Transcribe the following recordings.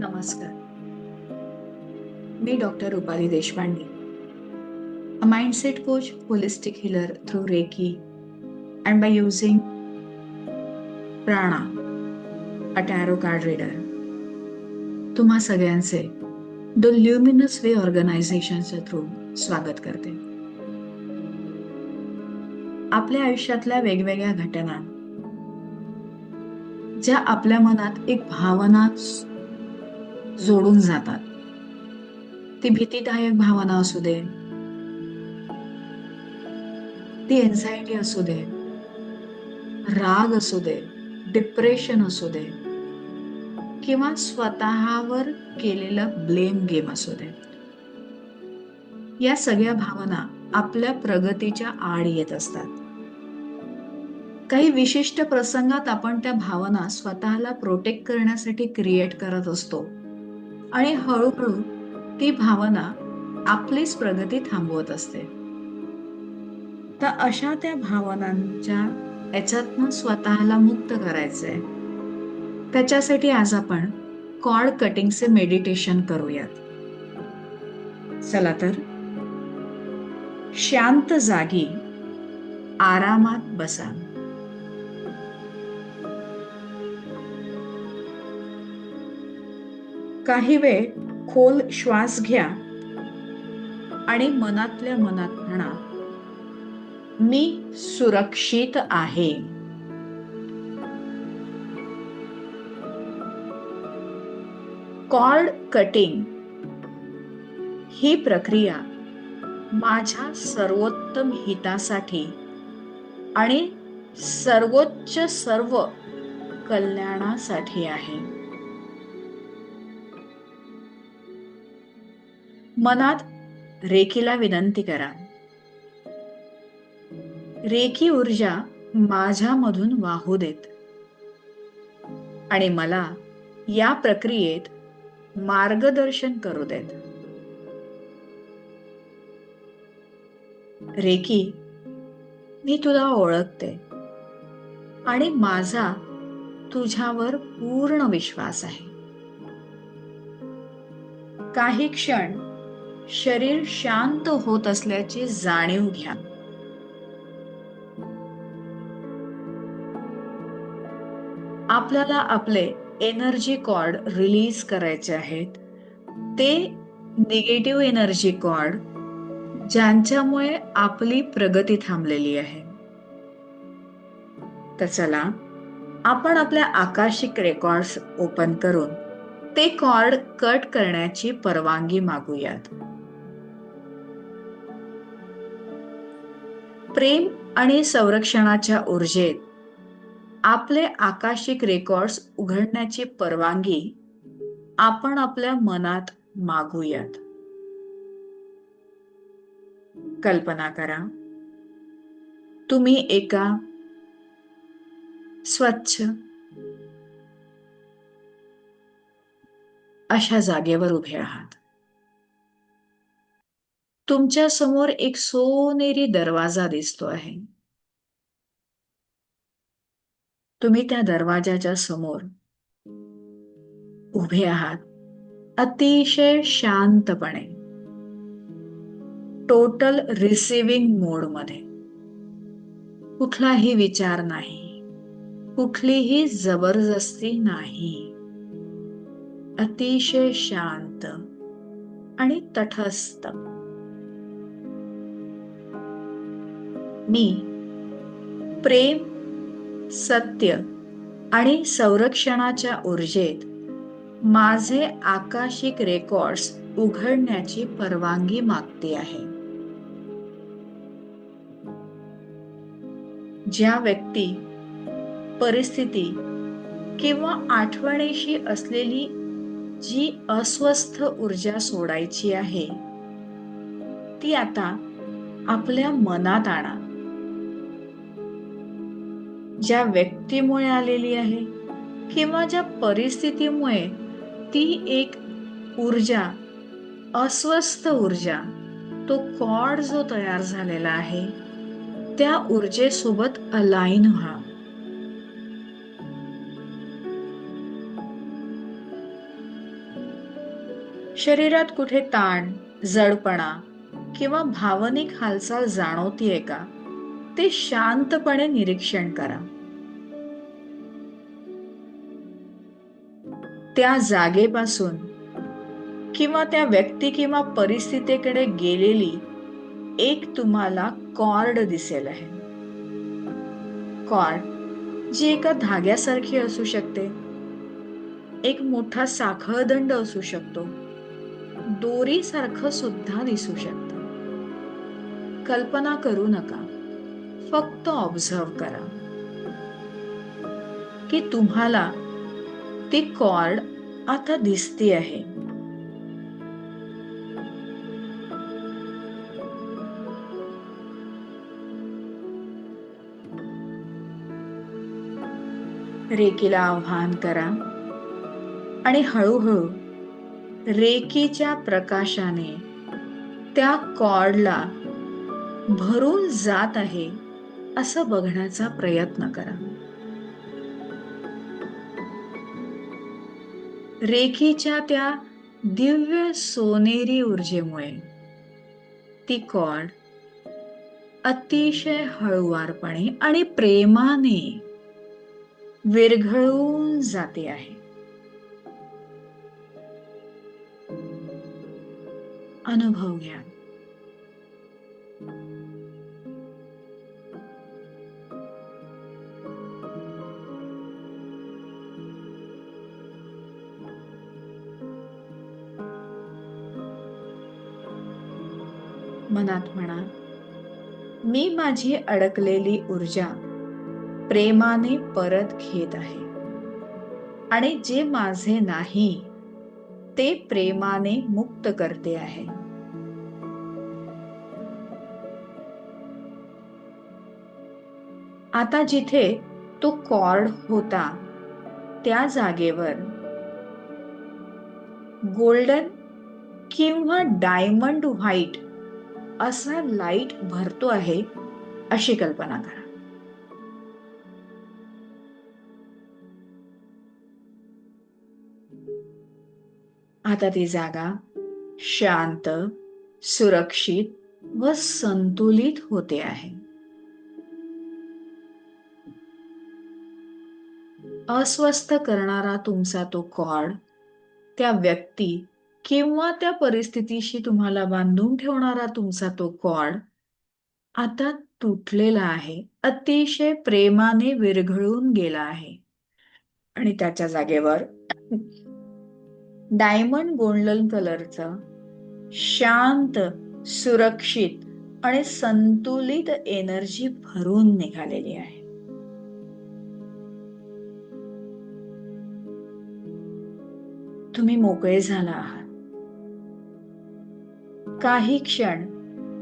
नमस्कार. मी doctor Rupali Deshpande, a mindset coach, holistic healer through Reiki, and by using prana, a tarot card reader. तुम्हा सगळ्यांचे the luminous वे ऑर्गनायझेशनच्या through स्वागत करते. आपल्या आयुष्यातल्या वेगवेगळ्या घटना ज्या आपल्या मनात एक भावना जोडून जातात, ती भीतीदायक भावना असू दे, ती एन्झायटी असू दे, राग असू दे, डिप्रेशन असू दे, किंवा स्वतःवर केलेलं ब्लेम गेम असू दे, या सगळ्या भावना आपल्या प्रगतीच्या आड येत असतात. काही विशिष्ट प्रसंगात आपण त्या भावना स्वतःला प्रोटेक्ट करण्यासाठी क्रिएट करत असतो आणि हळूहळू ती भावना आपलीच प्रगती थांबवत असते. तर अशा त्या भावनांच्या याच्यातनं स्वतःला मुक्त करायचंय. त्याच्यासाठी आज आपण कॉर्ड कटिंगचे मेडिटेशन करूयात. चला तर शांत जागी आरामात बसा. काही वेळ खोल श्वास घ्या आणि मनातल्या मनात म्हणा, मी सुरक्षित आहे. कॉर्ड कटिंग ही प्रक्रिया माझ्या सर्वोत्तम हितासाठी आणि सर्वोच्च सर्व कल्याणासाठी आहे. मनात रेकीला विनंती करा, रेकी ऊर्जा माझ्यामधून वाहू देत आणि मला या प्रक्रियेत मार्गदर्शन करू देत. रेकी, मी तुला ओळखते आणि माझा तुझ्यावर पूर्ण विश्वास आहे. काही क्षण शरीर शांत होत असल्याची जाणीव घ्या. आपल्याला आपले एनर्जी कॉर्ड रिलीज करायचे आहेत. ते निगेटिव्ह एनर्जी कॉर्ड ज्यांच्यामुळे आपली प्रगती थांबलेली आहे. तर चला आपण आपल्या आकाशिक रेकॉर्ड्स ओपन करून ते कॉर्ड कट करण्याची परवानगी मागूयात. प्रेम आणि संरक्षणाच्या ऊर्जेत आपले आकाशिक रेकॉर्ड्स उघडण्याची परवानगी आपण आपल्या मनात मागूयात. कल्पना करा, तुम्ही एका स्वच्छ अशा जागेवर उभे आहात. तुमच्या समोर एक सोनेरी दरवाजा दिसतो आहे. तुम्ही त्या दरवाजाच्या समोर उभे आहात, अतिशय शांतपणे, टोटल रिसिव्हिंग मोड मध्ये. कुठलाही विचार नाही, कुठलीही जबरदस्ती नाही. अतिशय शांत आणि तटस्थ. मी प्रेम, सत्य आणि संरक्षणाच्या ऊर्जेत माझे आकाशिक रेकॉर्ड्स उघडण्याची परवानगी मागते आहे. ज्या व्यक्ती, परिस्थिती किंवा आठवणीशी असलेली जी अस्वस्थ ऊर्जा सोडायची आहे, ती आता आपल्या मनात आणा. ज्या व्यक्तीमुळे आलेली आहे किंवा ज्या परिस्थितीमुळे ती एक ऊर्जा, अस्वस्थ ऊर्जा, तो कॉर्ड जो तयार झालेला आहे, त्या ऊर्जेसोबत अलाइन व्हा. शरीरात कुठे ताण, जडपणा किंवा भावनिक हालचाल जाणवतीये का, ते शांतपणे निरीक्षण करा. त्या जागेपासून किंवा त्या व्यक्ती किंवा परिस्थितीकडे गेलेली एक तुम्हाला कॉर्ड दिसेल आहे. कॉर्ड जी एका धाग्यासारखी असू शकते, एक मोठा साखळदंड असू शकतो, दोरीसारखं सुद्धा दिसू शकतं. कल्पना करू नका, फक्त ऑब्झर्व करा की तुम्हाला ती कॉर्ड आता दिसते आहे. रेकीला आव्हान करा आणि हळूहळू रेकीच्या प्रकाशाने त्या कॉर्डला भरून जात आहे असं बघण्याचा प्रयत्न करा. रेकीच्या त्या दिव्य सोनेरी ऊर्जेमुळे ती कॉर्ड अतिशय हळुवारपणे आणि प्रेमाने विरघळून जाते आहे. अनुभव घ्या. मनात म्हणा, मी माझी अडकलेली ऊर्जा प्रेमाने परत घेत आहे आणि जे माझे नाही ते प्रेमाने मुक्त करते आहे. आता जिथे तो कॉर्ड होता त्या जागेवर गोल्डन किंवा डायमंड व्हाईट असा लाईट भरतो आहे अशी कल्पना करा. आता ती जागा शांत, सुरक्षित व संतुलित होते आहे. अस्वस्थ करणारा तुमचा तो कॉर्ड, त्या व्यक्ती किंवा त्या परिस्थितीशी तुम्हाला बांधून ठेवणारा तुमचा तो कॉर्ड आता तुटलेला आहे, अतिशय प्रेमाने विरघळून गेला आहे आणि त्याच्या जागेवर डायमंड गोल्डन कलरचं शांत, सुरक्षित आणि संतुलित एनर्जी भरून निघालेली आहे. तुम्ही मोकळे झाला आहात. काही क्षण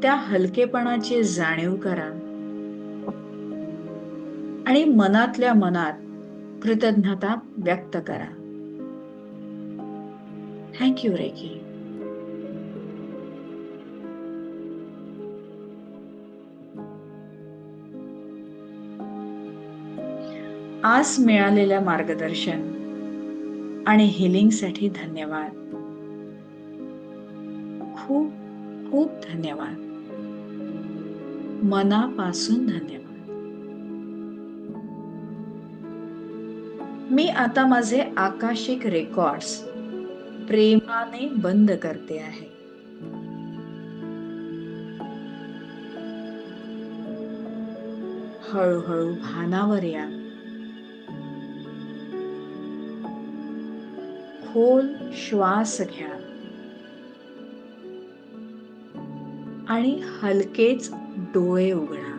त्या हलकेपणाची जाणीव करा आणि मनातल्या मनात कृतज्ञता व्यक्त करा. Thank you Reiki. आज मिळालेल्या मार्गदर्शन आणि हिलिंगसाठी धन्यवाद. खूप खूप धन्यवाद. मनापासून धन्यवाद. मी आता माझे आकाशिक रेकॉर्ड्स प्रेमाने बंद करते आहे. हळूहळू भानावर या. खोल श्वास घ्या आणि हलकेच डोळे उघडा.